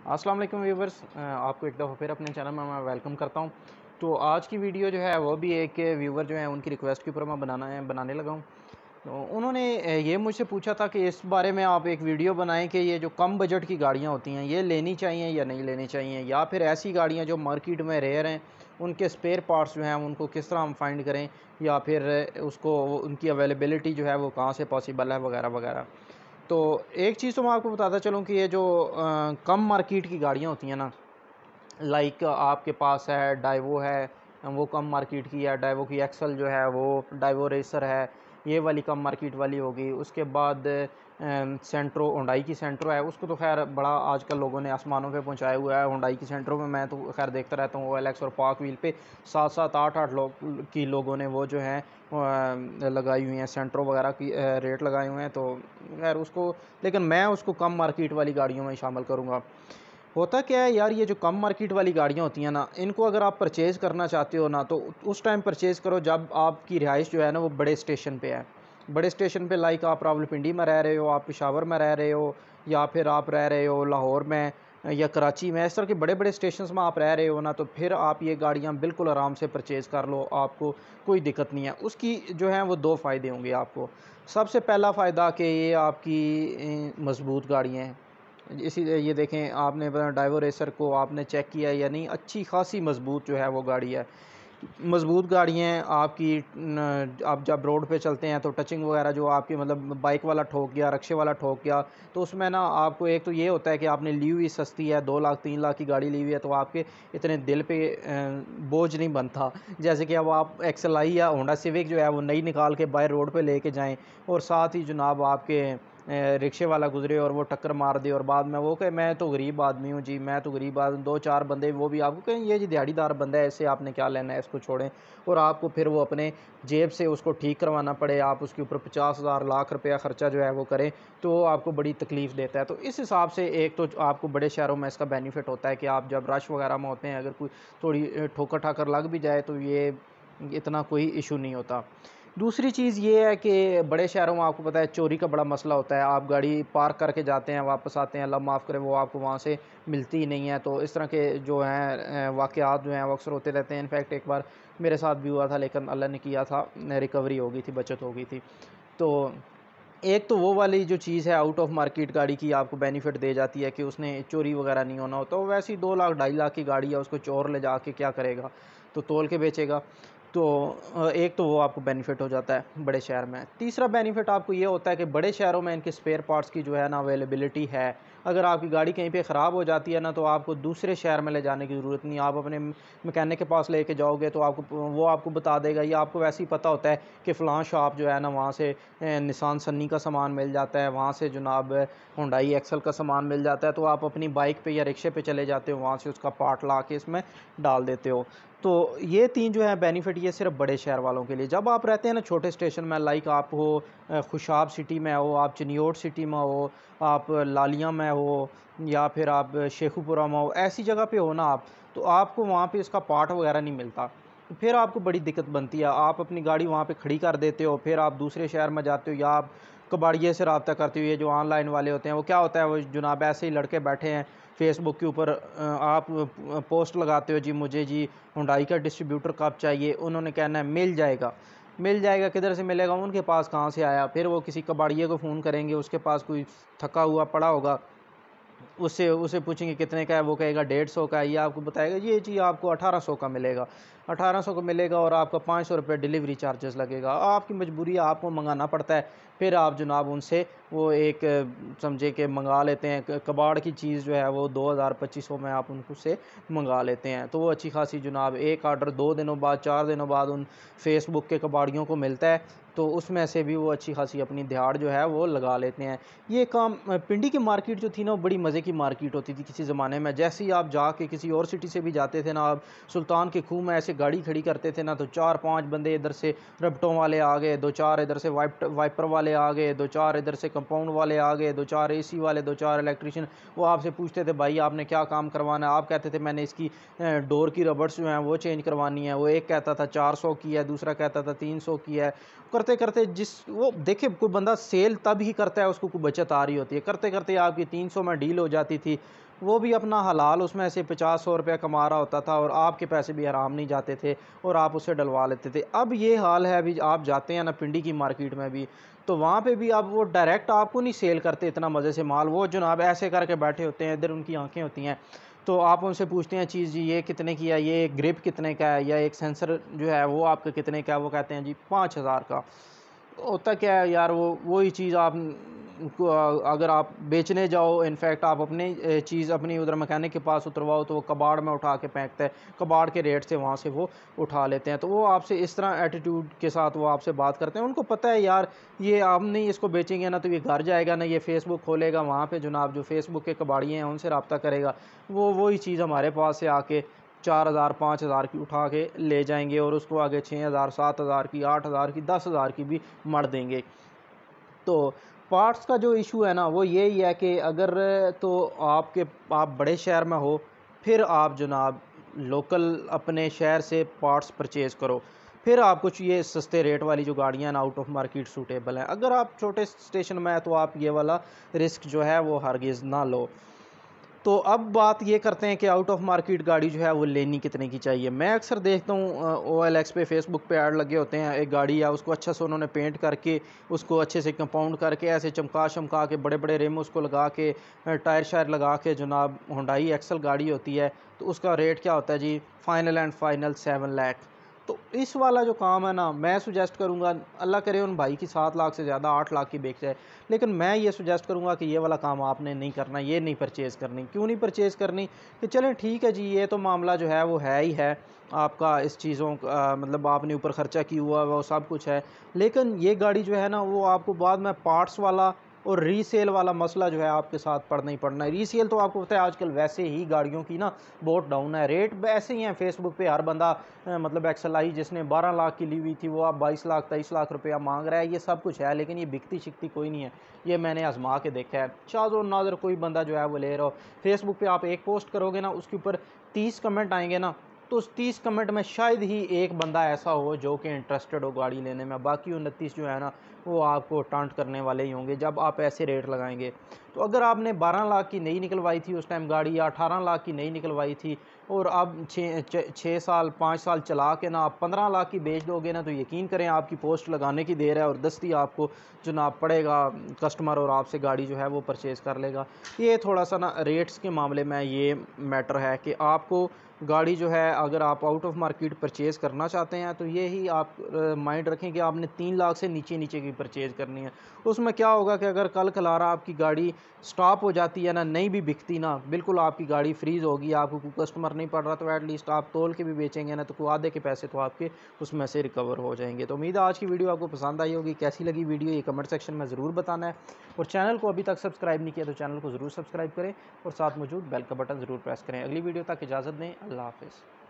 अस्सलाम वालेकुम व्यूवर्स, आपको एक दफ़ा फिर अपने चैनल में मैं वेलकम करता हूं। तो आज की वीडियो जो है वो भी एक व्यूवर जो है उनकी रिक्वेस्ट के ऊपर मैं बनाने लगा हूं। तो उन्होंने ये मुझसे पूछा था कि इस बारे में आप एक वीडियो बनाएं कि ये जो कम बजट की गाड़ियां होती हैं ये लेनी चाहिए या नहीं लेनी चाहिए, या फिर ऐसी गाड़ियां जो मार्केट में रेयर हैं उनके स्पेयर पार्ट्स जो हैं उनको किस तरह हम फाइंड करें, या फिर उसको उनकी अवेलेबिलिटी जो है वो कहाँ से पॉसिबल है वगैरह वगैरह। तो एक चीज़ तो मैं आपको बताता चलूँ कि ये जो कम मार्केट की गाड़ियाँ होती हैं ना, लाइक आपके पास है डाइवो है, वो कम मार्केट की है। डाइवो की एक्सल जो है वो डाइवो रेसर है, ये वाली कम मार्केट वाली होगी। उसके बाद सेंट्रो, हुंडई की सेंट्रो है, उसको तो खैर बड़ा आजकल लोगों ने आसमानों पे पहुंचाया हुआ है। हुंडई की सेंट्रो में मैं तो खैर देखता रहता हूँ OLX और पाक व्हील पे 7-7 8-8 लोगों ने वो जो है लगाई हुई हैं सेंट्रो वगैरह की, रेट लगाए हुए हैं। तो खैर उसको, लेकिन मैं उसको कम मार्केट वाली गाड़ियों में शामिल करूँगा। होता क्या है यार, ये जो कम मार्केट वाली गाड़ियाँ होती हैं ना, इनको अगर आप परचेज़ करना चाहते हो ना तो उस टाइम परचेज़ करो जब आपकी रिहाइश जो है ना वो बड़े स्टेशन पे है। बड़े स्टेशन पे, लाइक आप रावलपिंडी में रह रहे हो, आप पेशावर में रह रहे हो, या फिर आप रह रहे हो लाहौर में या कराची में, इस तरह के बड़े बड़े स्टेशन में आप रह रहे हो ना, तो फिर आप ये गाड़ियाँ बिल्कुल आराम से परचेज़ कर लो, आपको कोई दिक्कत नहीं है। उसकी जो है वो दो फ़ायदे होंगे आपको। सबसे पहला फ़ायदा कि ये आपकी मज़बूत गाड़ियाँ हैं। इसी ये देखें, आपने डाइवो रेसर को आपने चेक किया या नहीं, अच्छी खासी मज़बूत जो है वो गाड़ी है। मज़बूत गाड़ी हैं आपकी। आप जब रोड पे चलते हैं तो टचिंग वगैरह जो आपकी, मतलब बाइक वाला ठोक गया, रिक्शे वाला ठोक गया, तो उसमें ना आपको एक तो ये होता है कि आपने ली हुई सस्ती है, 2 लाख 3 लाख की गाड़ी ली हुई है, तो आपके इतने दिल पे बोझ नहीं बनता। जैसे कि अब आप एक्सएल या होंडा सिविक जो है वो नई निकाल के बाहर रोड पे लेके जाएं, और साथ ही जनाब आपके रिक्शे वाला गुजरे और वो टक्कर मार दे, और बाद में वो कहे मैं तो गरीब आदमी हूँ जी, मैं तो गरीब आदमी, 2-4 बंदे वो भी आपको कहें ये जी दिहाड़ीदार बंदा है, इससे आपने क्या लेना है, इसको छोड़ें, और आपको फिर वो अपने जेब से उसको ठीक करवाना पड़े, आप उसके ऊपर 50,000 लाख रुपया ख़र्चा जो है वो करें, तो वो आपको बड़ी तकलीफ़ देता है। तो इस हिसाब से एक तो आपको बड़े शहरों में इसका बेनिफिट होता है कि आप जब रश वगैरह में होते हैं, अगर कोई थोड़ी ठोकर ठाकर लग भी जाए तो ये इतना कोई इशू नहीं होता। दूसरी चीज़ ये है कि बड़े शहरों में आपको पता है चोरी का बड़ा मसला होता है। आप गाड़ी पार्क करके जाते हैं, वापस आते हैं, अल्लाह माफ़ करे वो आपको वहाँ से मिलती ही नहीं है। तो इस तरह के जो हैं वाक़यात जो हैं वो अक्सर होते रहते हैं। इनफैक्ट एक बार मेरे साथ भी हुआ था, लेकिन अल्लाह ने किया था, रिकवरी हो गई थी, बचत हो गई थी। तो एक तो वो वाली जो चीज़ है आउट ऑफ मार्केट गाड़ी की आपको बेनिफिट दे जाती है कि उसने चोरी वगैरह नहीं होना होता। वो वैसे ही 2 लाख 2.5 लाख की गाड़ी है, उसको चोर ले जाके क्या करेगा, तो तोल के बेचेगा। तो एक तो वो आपको बेनिफिट हो जाता है बड़े शहर में। तीसरा बेनिफिट आपको ये होता है कि बड़े शहरों में इनके स्पेयर पार्ट्स की जो है ना अवेलेबिलिटी है। अगर आपकी गाड़ी कहीं पे ख़राब हो जाती है ना, तो आपको दूसरे शहर में ले जाने की ज़रूरत नहीं। आप अपने मैकेनिक के पास लेके जाओगे तो वो आपको बता देगा, या आपको वैसे ही पता होता है कि फ़लाँ शॉप जो है ना वहाँ से निसान सन्नी का सामान मिल जाता है, वहाँ से जनाब हुंडई एक्सल का सामान मिल जाता है। तो आप अपनी बाइक पे या रिक्शे पे चले जाते हो, वहाँ से उसका पार्ट ला के इसमें डाल देते हो। तो ये 3 जो है बेनिफिट, ये सिर्फ बड़े शहर वालों के लिए। जब आप रहते हैं ना छोटे स्टेशन में, लाइक आप हो खुशाब सिटी में हो, आप चिन्योट सिटी में हो, आप लालिया में हो, या फिर आप शेखुपुरा में हो, ऐसी जगह पे हो ना आप, तो आपको वहाँ पे इसका पार्ट वगैरह नहीं मिलता। तो फिर आपको बड़ी दिक्कत बनती है। आप अपनी गाड़ी वहाँ पे खड़ी कर देते हो, फिर आप दूसरे शहर में जाते हो, या आप कबाड़िए से रब्ता करते हो। ये जो ऑनलाइन वाले होते हैं वो क्या होता है, वो जनाब ऐसे ही लड़के बैठे हैं फेसबुक के ऊपर, आप पोस्ट लगाते हो जी मुझे जी हुंडई का डिस्ट्रीब्यूटर कब चाहिए, उन्होंने कहना है मिल जाएगा। मिल जाएगा किधर से मिलेगा, उनके पास कहाँ से आया। फिर वो किसी कबाड़िए को फ़ोन करेंगे, उसके पास कोई थका हुआ पड़ा होगा, उससे उसे पूछेंगे कितने का है, वो कहेगा 150 का है, ये आपको बताएगा ये जी आपको 1800 का मिलेगा। 1800 का मिलेगा और आपका 500 रुपये डिलीवरी चार्जेस लगेगा। आपकी मजबूरी है, आपको मंगाना पड़ता है। फिर आप जनाब उनसे वो एक समझे कि मंगा लेते हैं, कबाड़ की चीज़ जो है वो 2000-2500 में आप उनको से मंगा लेते हैं। तो वो अच्छी खासी जनाब एक आर्डर 2 दिनों बाद 4 दिनों बाद उन फेसबुक के कबाड़ियों को मिलता है, तो उसमें से भी वो अच्छी खासी अपनी दिहाड़ जो है वो लगा लेते हैं। ये काम पिंडी की मार्केट जो थी ना, वो बड़ी मज़े की मार्केट होती थी किसी ज़माने में। जैसे ही आप जाके किसी और सिटी से भी जाते थे ना, आप सुल्तान के खूह में ऐसे गाड़ी खड़ी करते थे ना, तो 4-5 बंदे इधर से रबटों वाले आ गए, 2-4 इधर से वाइपर वाले आ गए, 2-4 इधर से कंपाउंड वाले आ गए, 2-4 एसी वाले, 2-4 इलेक्ट्रिशियन। वो आपसे पूछते थे भाई आपने क्या काम करवाना है, आप कहते थे मैंने इसकी डोर की रबर्स जो हैं वो चेंज करवानी है। वो एक कहता था 400 की है, दूसरा कहता था 300 की है। करते करते जिस वो देखिए, कोई बंदा सेल तब ही करता है उसको कोई बचत आ रही होती है, करते करते आपकी 300 में डील हो जाती थी। वो भी अपना हलाल उसमें से 50-100 रुपया कमा रहा होता था और आपके पैसे भी हराम नहीं जाते थे और आप उससे डलवा लेते थे। अब ये हाल है, अभी आप जाते हैं ना पिंडी की मार्केट में भी, तो वहाँ पे भी अब वो डायरेक्ट आपको नहीं सेल करते इतना मज़े से माल, वो जनाब ऐसे करके बैठे होते हैं, इधर उनकी आंखें होती हैं, तो आप उनसे पूछते हैं चीज़ जी ये कितने की है, ये ग्रिप कितने का है, या एक सेंसर जो है वो आपका कितने का है, वो कहते हैं जी 5000 का। होता क्या है यार, वो वही चीज़ आप को अगर आप बेचने जाओ, इनफैक्ट आप अपनी चीज़ अपनी उधर मैकेनिक के पास उतरवाओ तो वो कबाड़ में उठा के फेंकता है, कबाड़ के रेट से वहाँ से वो उठा लेते हैं। तो वो आपसे इस तरह एटीट्यूड के साथ वो आपसे बात करते हैं। उनको पता है यार ये आप नहीं इसको बेचेंगे ना तो ये घर जाएगा ना, ये फेसबुक खोलेगा, वहाँ पे जनाब जो फेसबुक के कबाड़िए हैं उनसे रब्ता करेगा, वो वही चीज़ हमारे पास से आके 4000 5000 की उठा के ले जाएंगे और उसको आगे 6000 7000 की 8000 की 10,000 की भी मर देंगे। तो पार्ट्स का जो इशू है ना वो यही है कि अगर तो आप बड़े शहर में हो, फिर आप जनाब लोकल अपने शहर से पार्ट्स परचेज़ करो, फिर आप कुछ ये सस्ते रेट वाली जो गाड़ियाँ ना आउट ऑफ मार्केट सूटेबल हैं। अगर आप छोटे स्टेशन में हैं तो आप ये वाला रिस्क जो है वो हरगिज़ ना लो। तो अब बात ये करते हैं कि आउट ऑफ मार्केट गाड़ी जो है वो लेनी कितने की चाहिए। मैं अक्सर देखता हूँ OLX पे फेसबुक पे ऐड लगे होते हैं, एक गाड़ी है उसको अच्छा से उन्होंने पेंट करके उसको अच्छे से कंपाउंड करके ऐसे चमका शमका के बड़े बड़े रिम उसको लगा के टायर शायर लगा के जनाब हुंडई एक्सल गाड़ी होती है, तो उसका रेट क्या होता है जी, फाइनल एंड फाइनल 7 लाख। तो इस वाला जो काम है ना, मैं सुजेस्ट करूँगा, अल्लाह करे उन भाई की 7 लाख से ज़्यादा 8 लाख की बेच जाए, लेकिन मैं ये सुजेस्ट करूँगा कि ये वाला काम आपने नहीं करना, ये नहीं परचेज़ करनी। क्यों नहीं परचेज़ करनी कि चलें ठीक है जी, ये तो मामला जो है वो है ही है, आपका इस चीज़ों का मतलब आपने ऊपर ख़र्चा किया हुआ है वो सब कुछ है, लेकिन ये गाड़ी जो है ना वो आपको बाद में पार्ट्स वाला और रीसेल वाला मसला जो है आपके साथ पड़ना ही पड़ना है। रीसेल तो आपको पता है आजकल वैसे ही गाड़ियों की ना बहुत डाउन है, रेट वैसे ही हैं फेसबुक पे, हर बंदा मतलब एक्सएलआई जिसने 12 लाख की ली हुई थी वो आप 22 लाख 23 लाख रुपया मांग रहा है, ये सब कुछ है, लेकिन ये बिकती शिकती कोई नहीं है। ये मैंने आजमा के देखा है, शाज़ और नाज़र कोई बंदा जो है वो ले रहा हो। फेसबुक पे आप एक पोस्ट करोगे ना उसके ऊपर 30 कमेंट आएंगे ना, तो उस 30 कमेंट में शायद ही एक बंदा ऐसा हो जो कि इंटरेस्टेड हो गाड़ी लेने में, बाकी 29 जो है ना वो आपको टांट करने वाले ही होंगे जब आप ऐसे रेट लगाएंगे। तो अगर आपने 12 लाख की नई निकलवाई थी उस टाइम गाड़ी, या 18 लाख की नई निकलवाई थी, और अब 6 साल 5 साल चला के ना आप 15 लाख की बेच दोगे ना, तो यकीन करें आपकी पोस्ट लगाने की देर है और दस्ती आपको जनाब पड़ेगा कस्टमर और आपसे गाड़ी जो है वो परचेज़ कर लेगा। ये थोड़ा सा ना रेट्स के मामले में ये मैटर है कि आपको गाड़ी जो है अगर आप आउट ऑफ मार्केट परचेज़ करना चाहते हैं तो ये ही आप माइंड रखें कि आपने 3 लाख से नीचे नीचे की परचेज़ करनी है। उसमें क्या होगा कि अगर कल कलारा आपकी गाड़ी स्टॉप हो जाती है ना, नहीं भी बिकती ना, बिल्कुल आपकी गाड़ी फ्रीज़ होगी, आपको कोई कस्टमर नहीं पड़ रहा, तो एटलीस्ट आप तोल के भी बेचेंगे ना तो कोई आधे के पैसे तो आपके उसमें से रिकवर हो जाएंगे। तो उम्मीद है आज की वीडियो आपको पसंद आई होगी। कैसी लगी वीडियो ये कमेंट सेक्शन में ज़रूर बताना है, और चैनल को अभी तक सब्सक्राइब नहीं किया तो चैनल को ज़रूर सब्सक्राइब करें और साथ मौजूद बेल का बटन ज़रूर प्रेस करें। अगली वीडियो तक इजाज़त दें, अल्लाह हाफ़िज़।